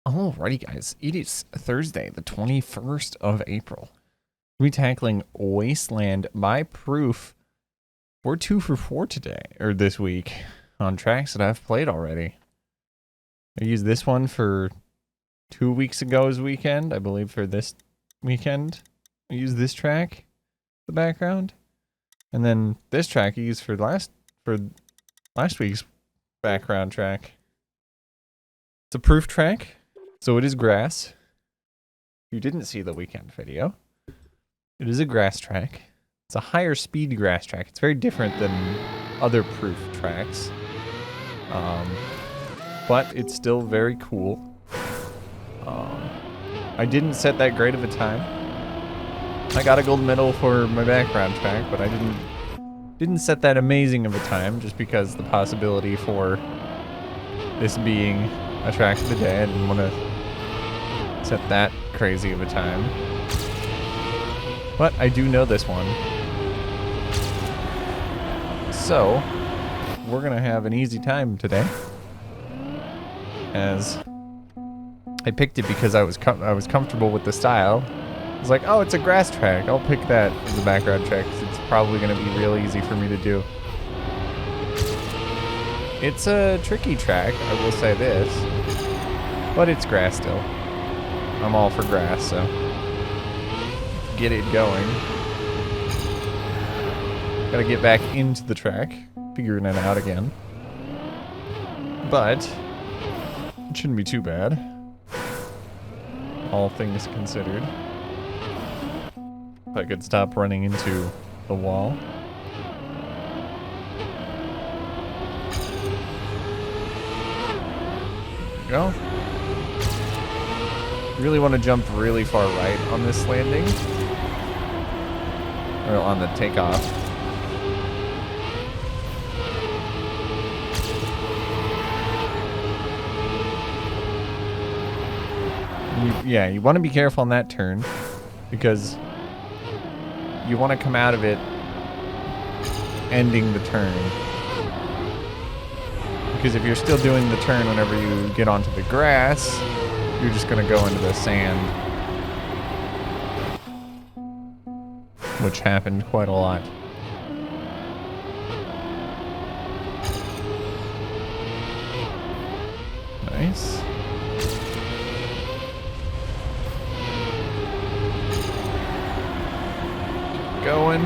Alrighty, guys. It is Thursday, the 21st of April. We're tackling Wasteland by Proof. We're 2 for 4 today, or this week, on tracks that I've played already. I used this one for 2 weeks ago's weekend, I believe for this weekend. I used this track, the background. And then this track I used for last week's background track. It's a Proof track. So it is grass. If you didn't see the weekend video, it is a grass track. It's a higher speed grass track. It's very different than other Proof tracks. But it's still very cool. I didn't set that great of a time. I got a gold medal for my background track, but I didn't set that amazing of a time just because the possibility for this being a track of the day, I didn't want to set that crazy of a time. But I do know this one. So, we're gonna have an easy time today. As I picked it because I was comfortable with the style. I was like, oh, it's a grass track. I'll pick that as a background track because it's probably gonna be real easy for me to do. It's a tricky track, I will say this. But it's grass still. I'm all for grass, so get it going. Gotta get back into the track, figuring it out again. But it shouldn't be too bad, all things considered. If I could stop running into the wall. There we go. Really want to jump really far right on this landing. Or on the takeoff. You want to be careful on that turn because you want to come out of it ending the turn. Because if you're still doing the turn whenever you get onto the grass, you're just gonna go into the sand, which happened quite a lot. Nice. Keep going.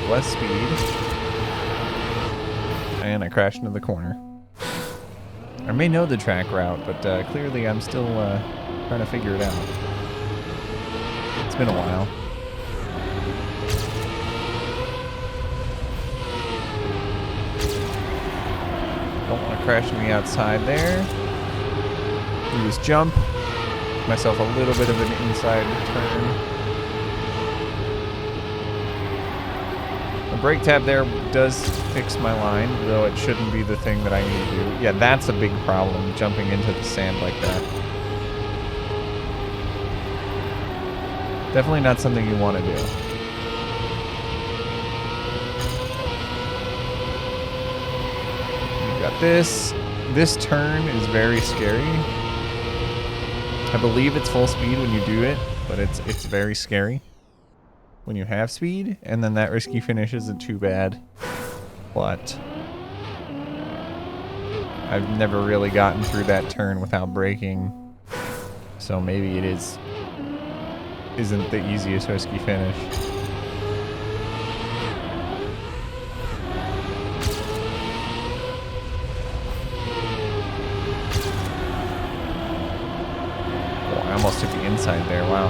Less speed. And I crashed into the corner. I may know the track route, but clearly I'm still trying to figure it out. It's been a while. Don't want to crash on the outside there. Do this jump. Give myself a little bit of an inside turn. The brake tab there does fix my line, though it shouldn't be the thing that I need to do. Yeah, that's a big problem, jumping into the sand like that. Definitely not something you want to do. You got this. This turn is very scary. I believe it's full speed when you do it, but it's very scary when you have speed, and then that risky finish isn't too bad. But I've never really gotten through that turn without braking, so maybe it isn't the easiest risky finish. Oh, I almost took the inside there, wow.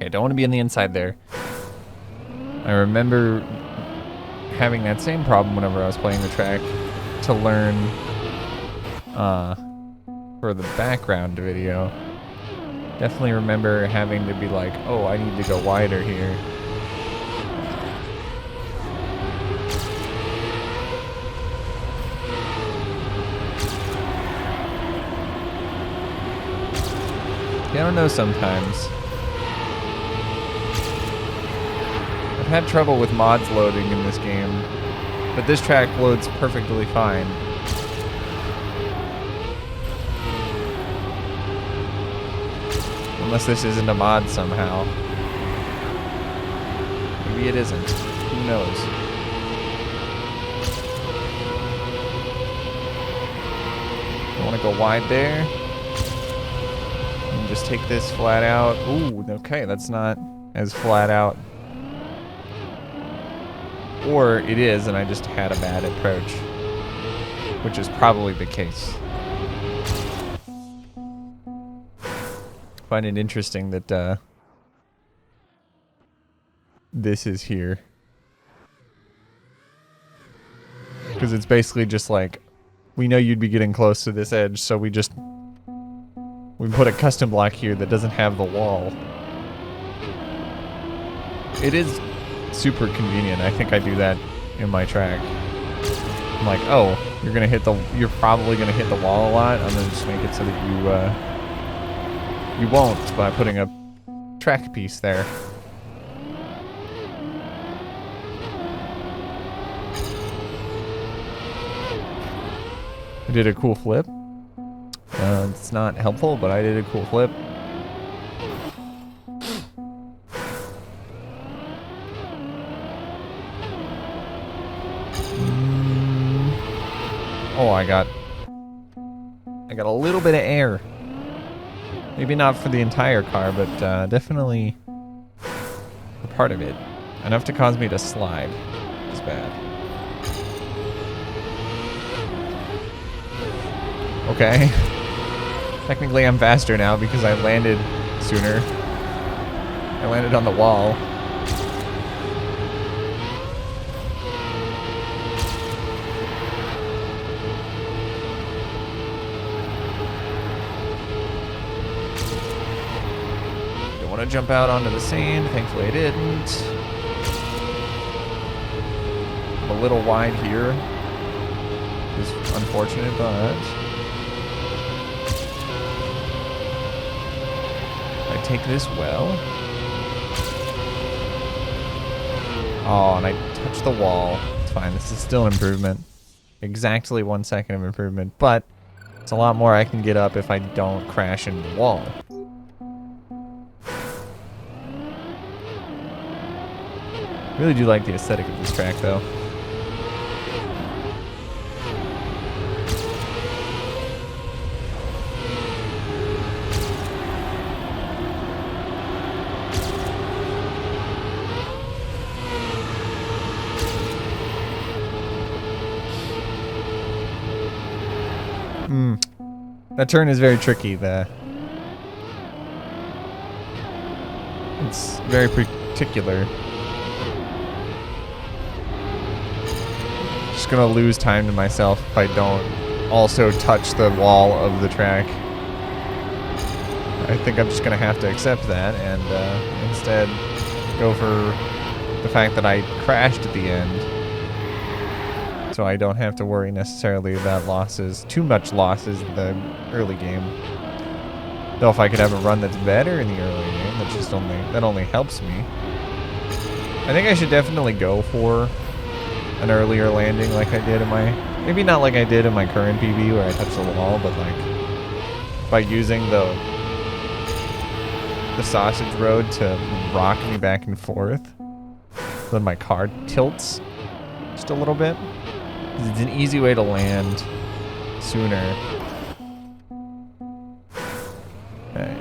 I don't want to be on the inside there. I remember having that same problem whenever I was playing the track to learn for the background video. Definitely remember having to be like, oh, I need to go wider here. Yeah, I don't know sometimes. I've had trouble with mods loading in this game, but this track loads perfectly fine. Unless this isn't a mod somehow. Maybe it isn't. Who knows? I want to go wide there. And just take this flat out. Ooh, okay, that's not as flat out. Or it is, and I just had a bad approach. Which is probably the case. Find it interesting that this is here. Because it's basically just like, we know you'd be getting close to this edge, so we put a custom block here that doesn't have the wall. It is super convenient. I think I do that in my track. I'm like, oh, you're probably gonna hit the wall a lot. I'm gonna just make it so that you won't by putting a track piece there. I did a cool flip. It's not helpful, but I did a cool flip. Oh, I got a little bit of air. Maybe not for the entire car, but definitely for part of it. Enough to cause me to slide. It's bad. Okay. Technically I'm faster now because I landed sooner. I landed on the wall. Don't want to jump out onto the sand. Thankfully I didn't. I'm a little wide here. It's unfortunate, but I take this well. Oh, and I touch the wall. It's fine. This is still an improvement. Exactly 1 second of improvement, but it's a lot more I can get up if I don't crash into the wall. Really do like the aesthetic of this track, though. That turn is very tricky. It's very particular. Just gonna lose time to myself if I don't also touch the wall of the track. I think I'm just gonna have to accept that and instead go for the fact that I crashed at the end. So I don't have to worry necessarily about losses, too much losses in the early game. Though if I could have a run that's better in the early game, that only helps me. I think I should definitely go for an earlier landing like I did in my, maybe not like I did in my current PB where I touched the wall, but like by using the sausage road to rock me back and forth, then my car tilts just a little bit. It's an easy way to land sooner. Okay.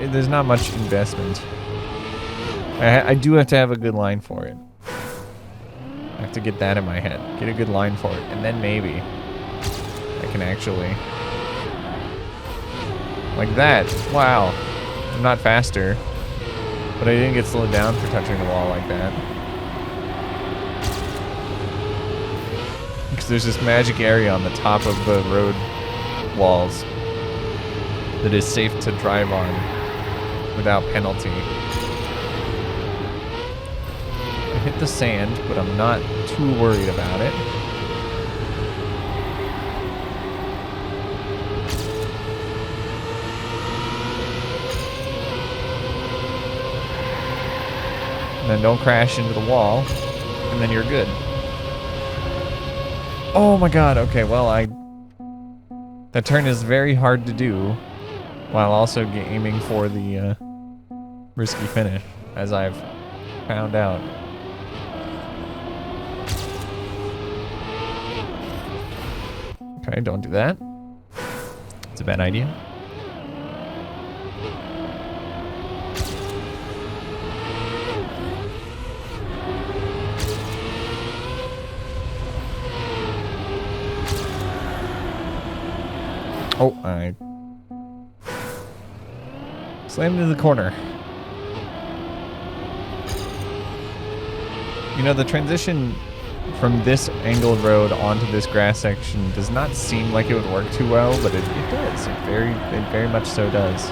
There's not much investment. I do have to have a good line for it. I have to get that in my head. Get a good line for it. And then maybe I can actually... Like that. Wow. I'm not faster. But I didn't get slowed down for touching the wall like that. Because there's this magic area on the top of the road walls that is safe to drive on without penalty. I hit the sand, but I'm not too worried about it. And then don't crash into the wall. And then you're good. Oh my god, okay, well that turn is very hard to do while also aiming for the risky finish, as I've found out. Okay, don't do that. It's a bad idea. Oh, I slammed into the corner. You know, the transition from this angled road onto this grass section does not seem like it would work too well, but it does. It very much so does.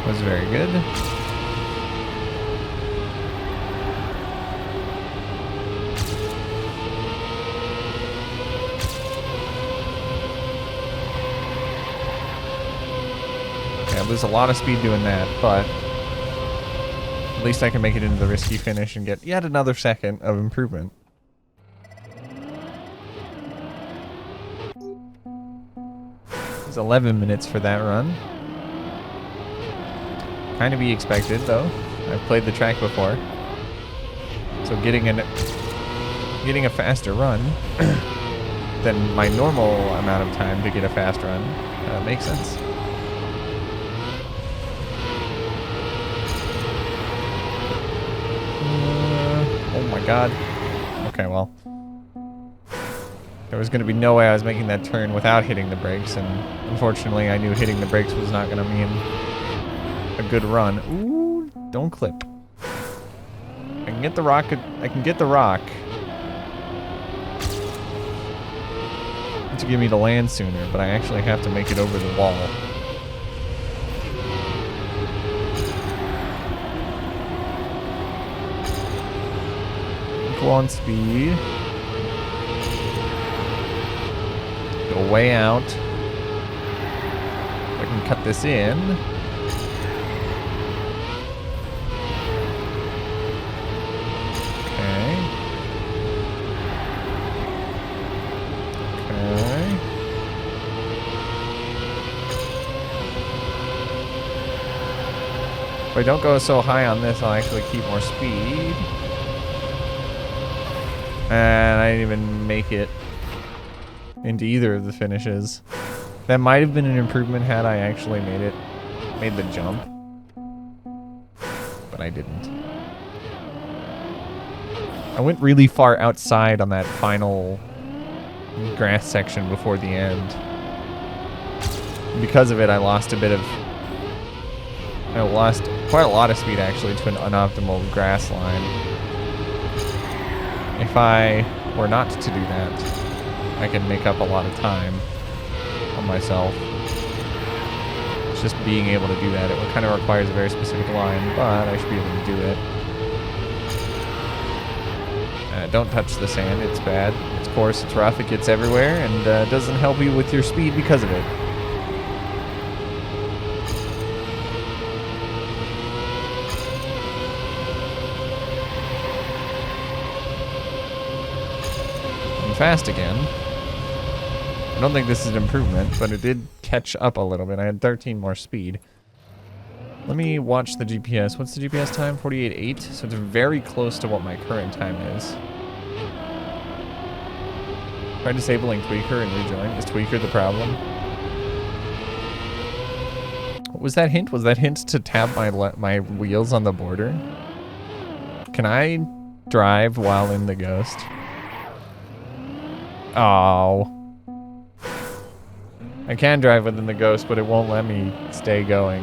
Was very good. Yeah, I lose a lot of speed doing that, but at least I can make it into the risky finish and get yet another second of improvement. It's 11 minutes for that run. Kind of be expected, though. I've played the track before, so getting a faster run than my normal amount of time to get a fast run makes sense. Oh my god. Okay, well, there was going to be no way I was making that turn without hitting the brakes, and unfortunately, I knew hitting the brakes was not going to mean a good run. Ooh, don't clip. I can get the rock. I can get the rock to get me to land sooner, but I actually have to make it over the wall. Equal on speed. Go way out. I can cut this in. If I don't go so high on this, I'll actually keep more speed. And I didn't even make it into either of the finishes. That might have been an improvement had I actually made the jump. But I didn't. I went really far outside on that final grass section before the end. Because of it, I lost quite a lot of speed actually to an unoptimal grass line. If I were not to do that, I can make up a lot of time on myself. It's just being able to do that. It kind of requires a very specific line, but I should be able to do it. Don't touch the sand, it's bad. It's coarse, it's rough, it gets everywhere, and doesn't help you with your speed because of it. Fast again. I don't think this is an improvement, but it did catch up a little bit. I had 13 more speed. Let me watch the GPS. What's the GPS time? 48.8. So it's very close to what my current time is. Try disabling Tweaker and rejoin. Is Tweaker the problem? What was that hint? Was that hint to tap my wheels on the border? Can I drive while in the Ghost? Oh. I can drive within the Ghost, but it won't let me stay going.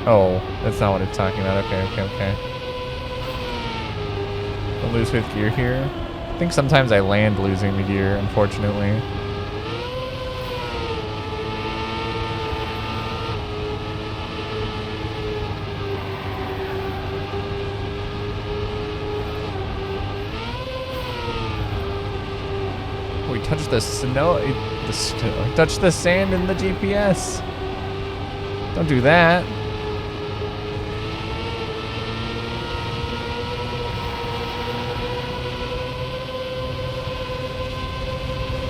Oh, that's not what it's talking about. Okay. Don't lose fifth gear here. I think sometimes I land losing the gear, unfortunately. the snow. Touch the sand in the GPS. Don't do that.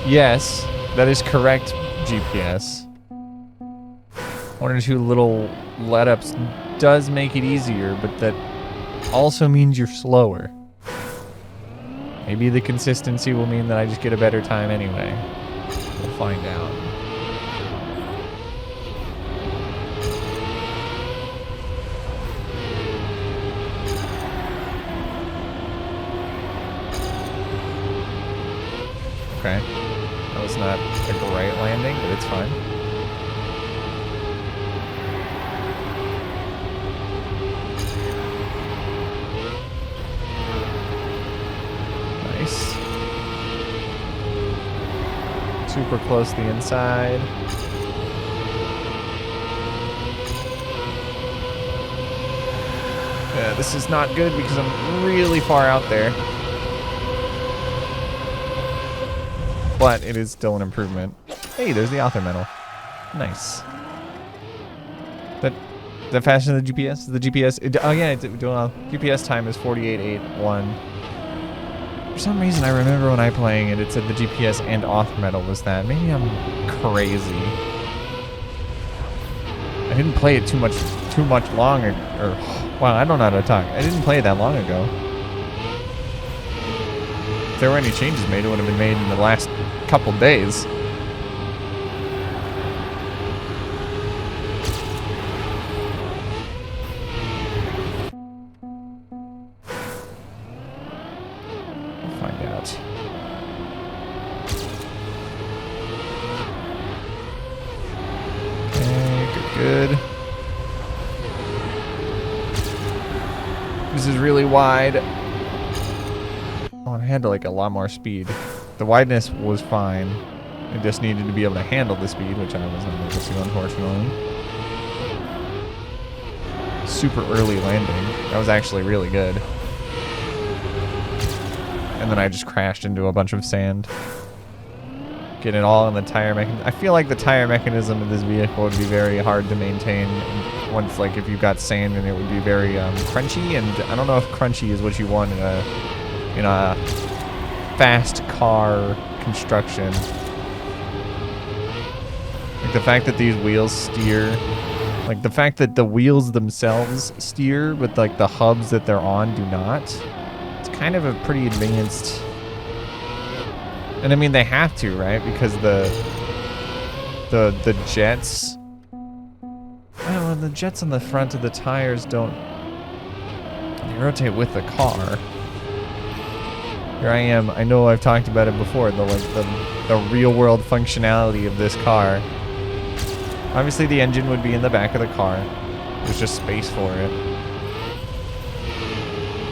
Yes, that is correct, GPS. One or two little let-ups does make it easier, but that also means you're slower. Maybe the consistency will mean that I just get a better time anyway. We'll find out. Okay. That was not a great landing, but it's fine. Nice. Super close to the inside. Yeah, this is not good because I'm really far out there. But it is still an improvement. Hey, there's the author medal. Nice. That faster than the GPS? The GPS... oh, yeah. GPS time is 48.81. For some reason, I remember when I playing it, it said the GPS and author medal was that. Maybe I'm crazy. I didn't play it too much long or wow, I don't know how to talk. I didn't play it that long ago. If there were any changes made, it would have been made in the last couple days. We'll find out. Okay, good. This is really wide. Oh, I had like a lot more speed. The wideness was fine. I just needed to be able to handle the speed, which I wasn't able to, unfortunately. Super early landing. That was actually really good. And then I just crashed into a bunch of sand. Getting it all in the tire mechanism. I feel like the tire mechanism of this vehicle would be very hard to maintain once, like, if you've got sand, and it would be very crunchy. And I don't know if crunchy is what you want in a fast car construction. Like the fact that these wheels steer, like the fact that the wheels themselves steer, but like the hubs that they're on do not. It's kind of a pretty advanced. And I mean, they have to, right? Because the jets. Well, the jets on the front of the tires don't. They rotate with the car. Here I am. I know I've talked about it before. The real world functionality of this car. Obviously, the engine would be in the back of the car. There's just space for it.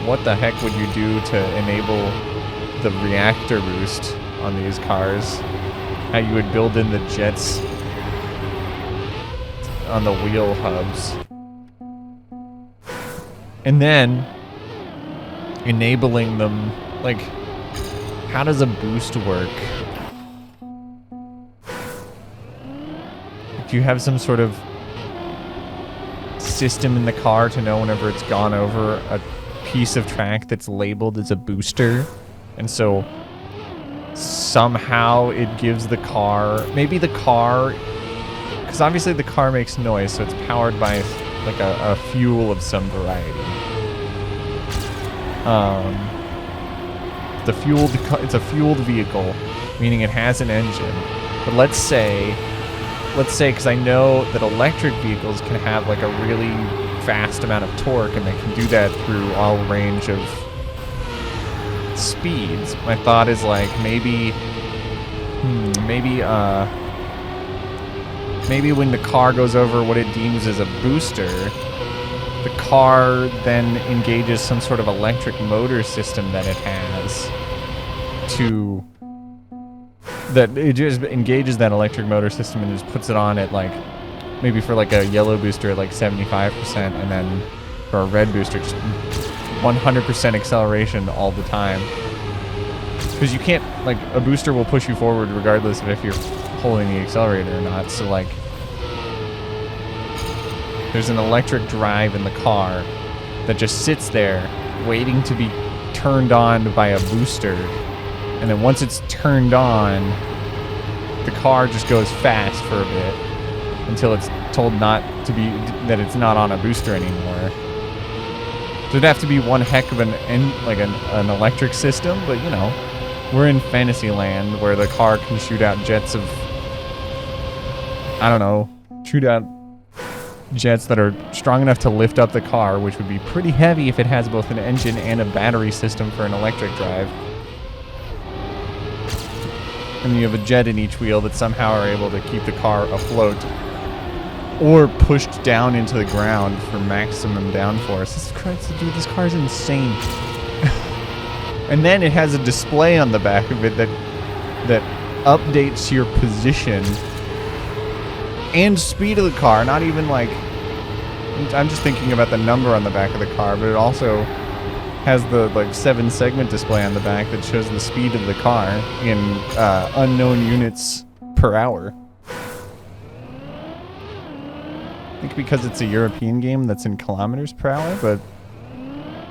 What the heck would you do to enable the reactor boost on these cars? How you would build in the jets on the wheel hubs. And then enabling them, like, how does a boost work? Do you have some sort of system in the car to know whenever it's gone over a piece of track that's labeled as a booster? And so somehow it gives the car, maybe the car, because obviously the car makes noise, so it's powered by like a fuel of some variety. It's a fueled vehicle, meaning it has an engine. But let's say, because I know that electric vehicles can have like a really fast amount of torque, and they can do that through all range of speeds. My thought is like maybe when the car goes over what it deems as a booster, the car then engages some sort of electric motor system that it has that it just engages that electric motor system and just puts it on at like, maybe for like a yellow booster at like 75%, and then for a red booster just 100% acceleration all the time. Because you can't, like, a booster will push you forward regardless of if you're holding the accelerator or not. So, like, there's an electric drive in the car that just sits there waiting to be turned on by a booster. And then once it's turned on, the car just goes fast for a bit until it's told not to be, that it's not on a booster anymore. So it'd have to be one heck of an electric system, but you know, we're in Fantasyland where the car can shoot out jets of, I don't know, shoot out jets that are strong enough to lift up the car, which would be pretty heavy if it has both an engine and a battery system for an electric drive. And you have a jet in each wheel that somehow are able to keep the car afloat or pushed down into the ground for maximum downforce. Dude, this car is insane. And then it has a display on the back of it that updates your position and speed of the car. Not even like, I'm just thinking about the number on the back of the car, but it also has the like 7-segment display on the back that shows the speed of the car in unknown units per hour. I think because it's a European game that's in kilometers per hour, but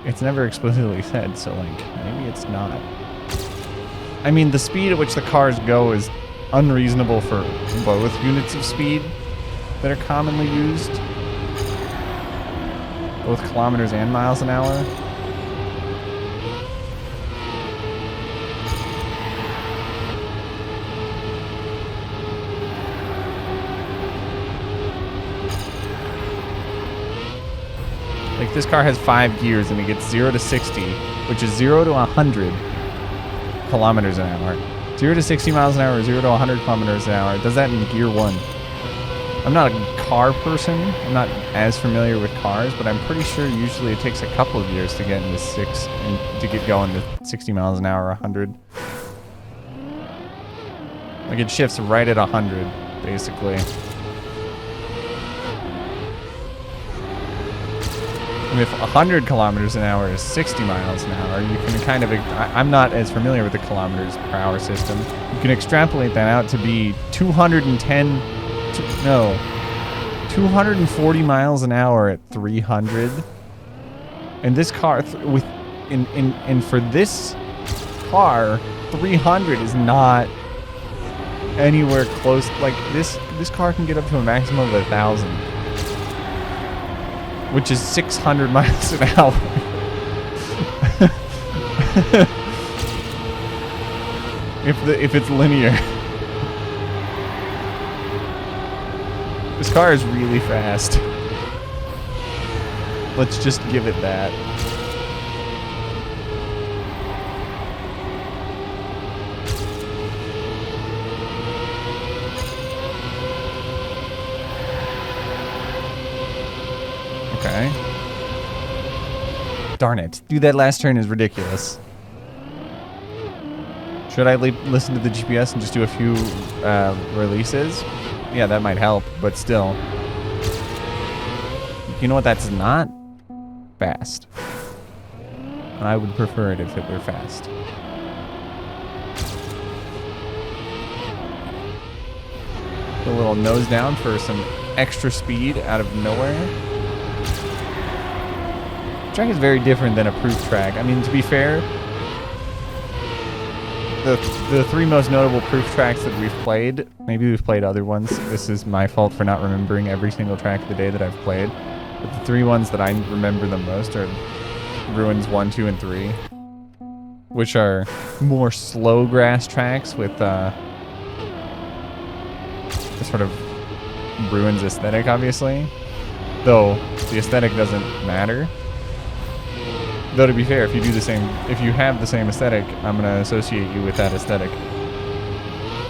it's never explicitly said, so like maybe it's not. I mean, the speed at which the cars go is unreasonable for both units of speed that are commonly used, both kilometers and miles an hour. Like, this car has 5 gears and it gets 0 to 60, which is 0 to 100 kilometers an hour. 0 to 60 miles an hour, 0 to 100 kilometers an hour. It does that in gear 1. I'm not a car person. I'm not as familiar with cars, but I'm pretty sure usually it takes a couple of years to get into 6 and to get going to 60 miles an hour, 100. Like, it shifts right at 100, basically. And if 100 kilometers an hour is 60 miles an hour, you can kind of, I'm not as familiar with the kilometers per hour system. You can extrapolate that out to be 240 miles an hour at 300. And this car, and for this car, 300 is not anywhere close. Like, this car can get up to a maximum of 1,000. Which is 600 miles an hour. if it's linear. This car is really fast. Let's just give it that. Okay. Darn it. Dude, that last turn is ridiculous. Should I listen to the GPS and just do a few releases? Yeah, that might help, but still. You know what? That's not fast. I would prefer it if it were fast. A little nose down for some extra speed out of nowhere. Track is very different than a proof track. I mean, to be fair, the 3 most notable proof tracks that we've played, maybe we've played other ones. This is my fault for not remembering every single track of the day that I've played. But the 3 ones that I remember the most are Ruins 1, 2, and 3, which are more slow grass tracks with the sort of Ruins aesthetic, obviously. Though the aesthetic doesn't matter. Though, to be fair, if you have the same aesthetic, I'm going to associate you with that aesthetic.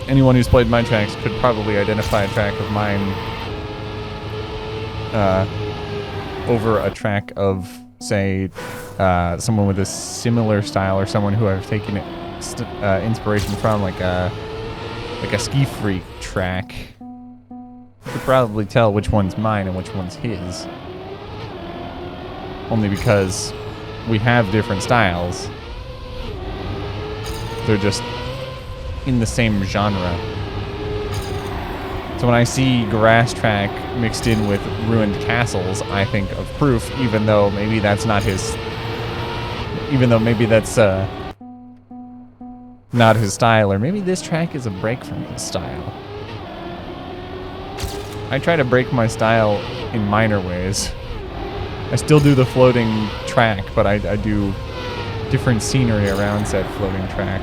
Anyone who's played my tracks could probably identify a track of mine over a track of, say, someone with a similar style or someone who I've taken inspiration from, like a Ski Freak track. You could probably tell which one's mine and which one's his. Only because we have different styles. they're just in the same genre. So when I see grass track mixed in with ruined castles, I think of Proof, even though maybe that's not his... Even though maybe that's not his style, or maybe this track is a break from his style. I try to break my style in minor ways. I still do the floating track, but I do different scenery around said floating track.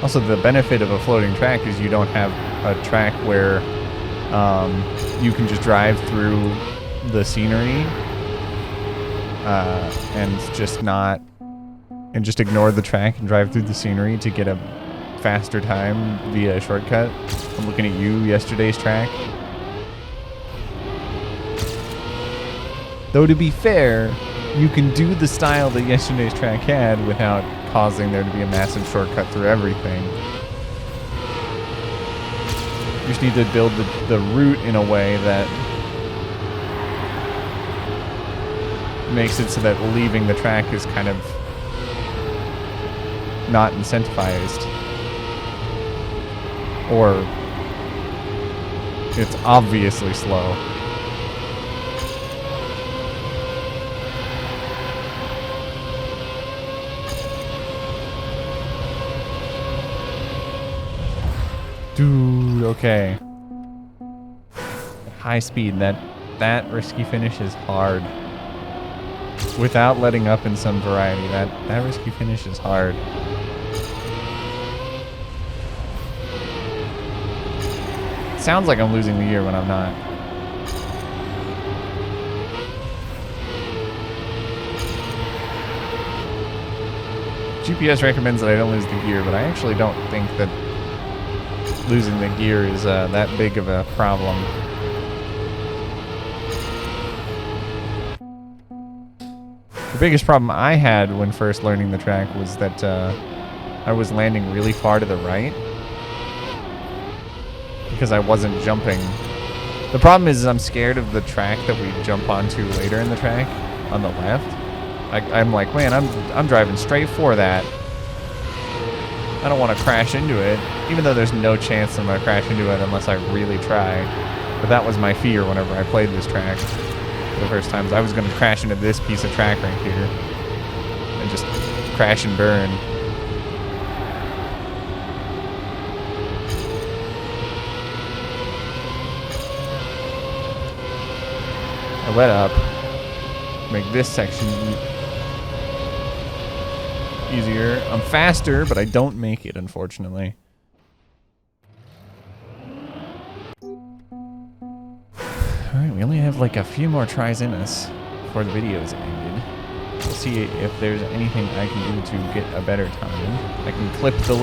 Also, the benefit of a floating track is you don't have a track where you can just drive through the scenery and just ignore the track and drive through the scenery to get a faster time via a shortcut. I'm looking at you, yesterday's track. Though to be fair, you can do the style that yesterday's track had without causing there to be a massive shortcut through everything. You just need to build the route in a way that makes it so that leaving the track is kind of not incentivized. Or it's obviously slow. Dude, okay. High speed, that risky finish is hard. Without letting up in some variety, that risky finish is hard. It sounds like I'm losing the gear when I'm not. GPS recommends that I don't lose the gear, but I actually don't think that losing the gear is that big of a problem. The biggest problem I had when first learning the track was that I was landing really far to the right because I wasn't jumping. The problem is I'm scared of the track that we jump onto later in the track on the left. I'm like, man, I'm driving straight for that. I don't want to crash into it, even though there's no chance I'm going to crash into it unless I really try. But that was my fear whenever I played this track for the first times. I was going to crash into this piece of track right here and just crash and burn. I let up, make this section easier. I'm faster, but I don't make it, unfortunately. Alright, we only have like a few more tries in us before the video is ended. We'll see if there's anything I can do to get a better time. I can clip the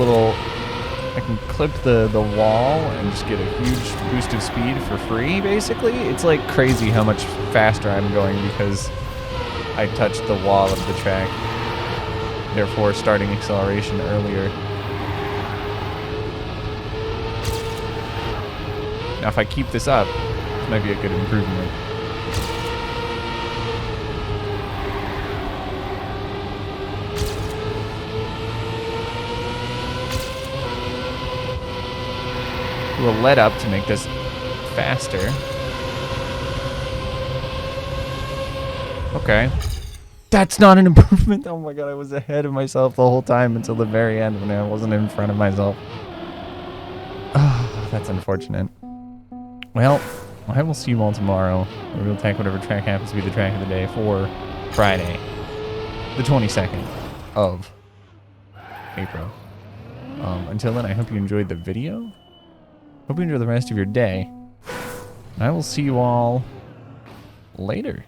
wall and just get a huge boost of speed for free, basically. It's like crazy how much faster I'm going because I touched the wall of the track, therefore starting acceleration earlier. Now if I keep this up, this might be a good improvement. We'll let up to make this faster. Okay. That's not an improvement. Oh my god, I was ahead of myself the whole time until the very end when I wasn't in front of myself. Oh, that's unfortunate. Well, I will see you all tomorrow. We'll attack whatever track happens to be the track of the day for Friday, the 22nd of April. Until then, I hope you enjoyed the video. Hope you enjoy the rest of your day. And I will see you all later.